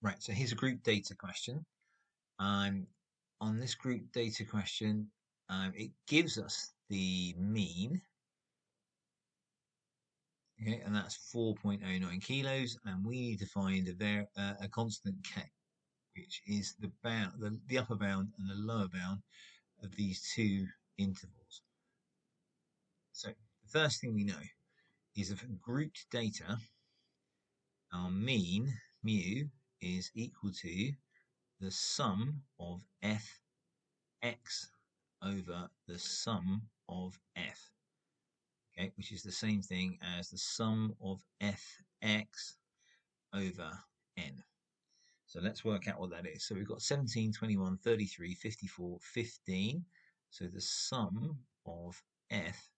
Right, so here's a group data question. On this group data question, it gives us the mean, okay, and that's 4.09 kilos, and we need to find a constant k, which is the upper bound and the lower bound of these two intervals. So the first thing we know is if grouped data, our mean, mu, is equal to the sum of fx over the sum of f, okay, which is the same thing as the sum of fx over n. So let's work out what that is. So we've got 17, 21, 33, 54, 15. So the sum of f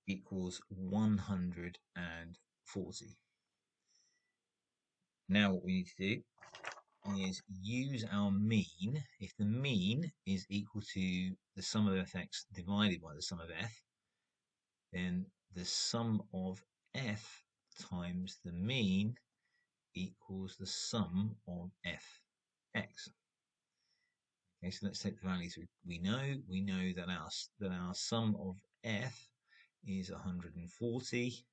equals 140. Now what we need to do is use our mean. If the mean is equal to the sum of fx divided by the sum of f, then the sum of f times the mean equals the sum of fx. Okay, so let's take the values we know. We know that our sum of f is 140,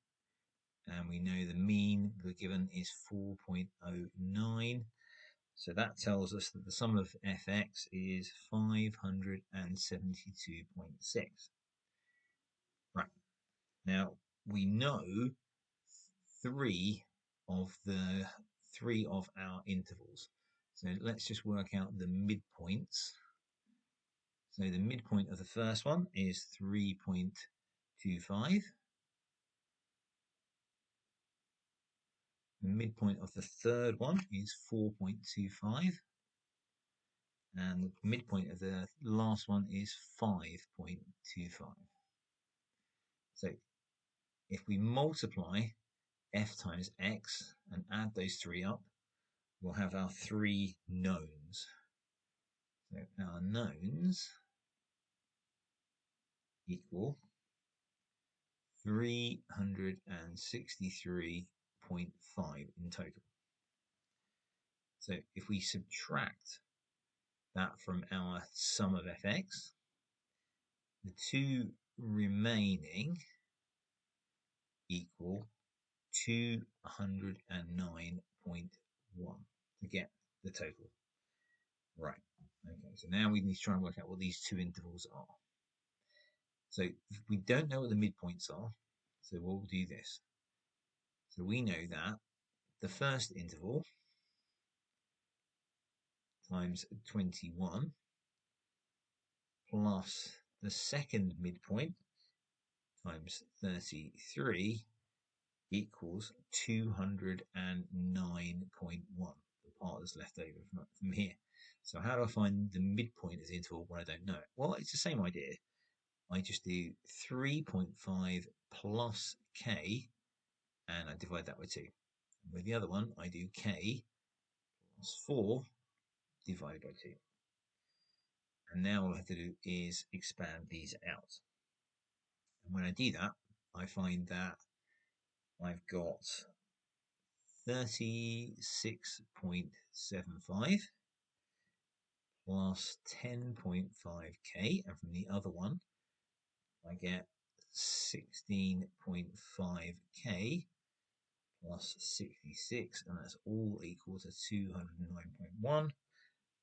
and we know the mean we're given is 4.09. So that tells us that the sum of fx is 572.6. Right. Now we know three of our intervals. So let's just work out the midpoints. So the midpoint of the first one is 3.25. The midpoint of the third one is 4.25. And the midpoint of the last one is 5.25. So if we multiply f times x and add those three up, we'll have our three knowns. So our knowns equal 363.5 in total. So if we subtract that from our sum of fx, the two remaining equal 209.1 to get the total. Right. Okay, so now we need to try and work out what these two intervals are. So we don't know what the midpoints are, so we'll do this. So we know that the first interval times 21 plus the second midpoint times 33 equals 209.1, the part that's left over from here. So how do I find the midpoint of the interval when I don't know it? Well, it's the same idea. I just do 3.5 plus k, and I divide that by 2. With the other one, I do k plus 4 divided by 2. And now all I have to do is expand these out. And when I do that, I find that I've got 36.75 plus 10.5k, and from the other one I get 16.5k plus 66, and that's all equal to 209.1,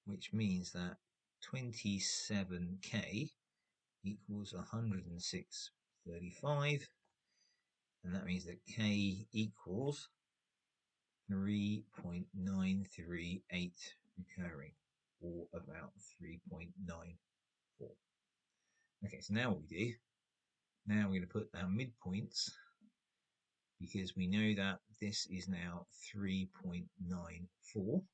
which means that 27k equals 106.35, and that means that k equals 3.938 recurring, or about 3.94. Okay, so now what we do, now we're going to put our midpoints, because we know that this is now 3.94.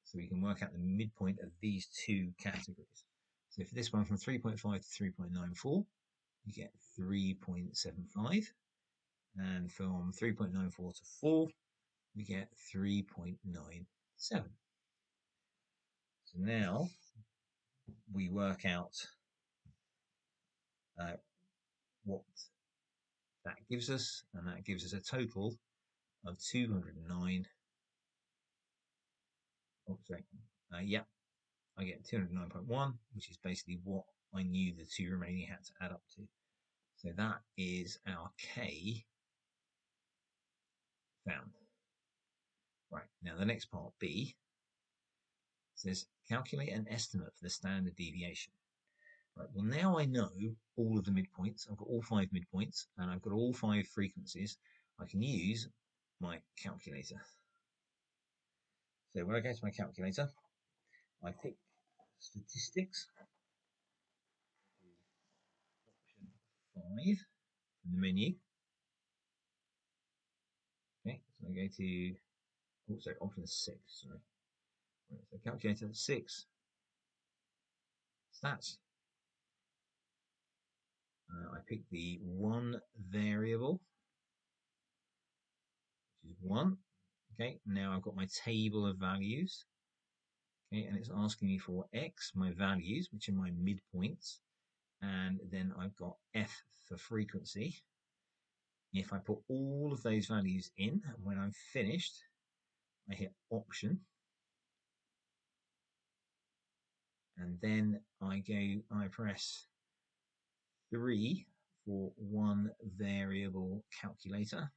So we can work out the midpoint of these two categories. So for this one, from 3.5 to 3.94, you get 3.75. And from 3.94 to 4, we get 3.97. So now we work out what that gives us, and that gives us a total of 209.1. Oh, sorry. Yeah, I get 209.1, which is basically what I knew the two remaining had to add up to. So that is our K found. Right, now the next part, B, says calculate an estimate for the standard deviation. Right, well, now I know all of the midpoints. I've got all 5 midpoints and I've got all 5 frequencies. I can use my calculator. So when I go to my calculator, I pick statistics, option 5 from the menu. Okay, so I go to, oh, sorry, option 6, sorry. Right, so calculator 6, stats. I pick the one variable, which is 1. Okay, now I've got my table of values. Okay, and it's asking me for X, my values, which are my midpoints. And then I've got F for frequency. If I put all of those values in, when I'm finished, I hit Option. And then I press 3 for one variable calculator.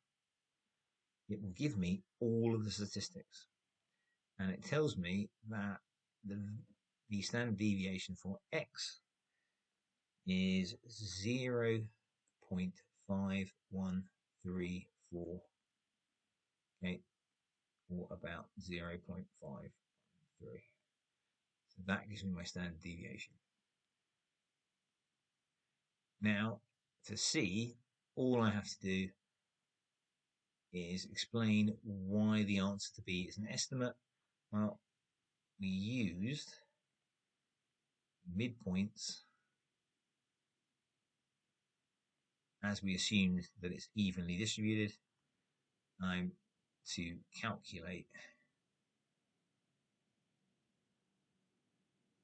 It will give me all of the statistics. And it tells me that the standard deviation for X is 0.5134, okay, or about 0.53. So that gives me my standard deviation. Now, to see, all I have to do is explain why the answer to B is an estimate. Well, we used midpoints as we assumed that it's evenly distributed. To calculate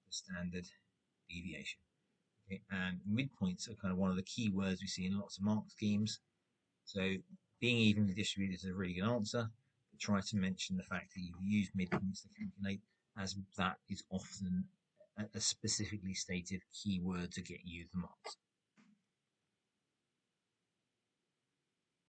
the standard deviation. Okay, and midpoints are kind of one of the key words we see in lots of mark schemes. So being evenly distributed is a really good answer, but try to mention the fact that you've used midpoints to calculate, as that is often a specifically stated keyword to get you the marks.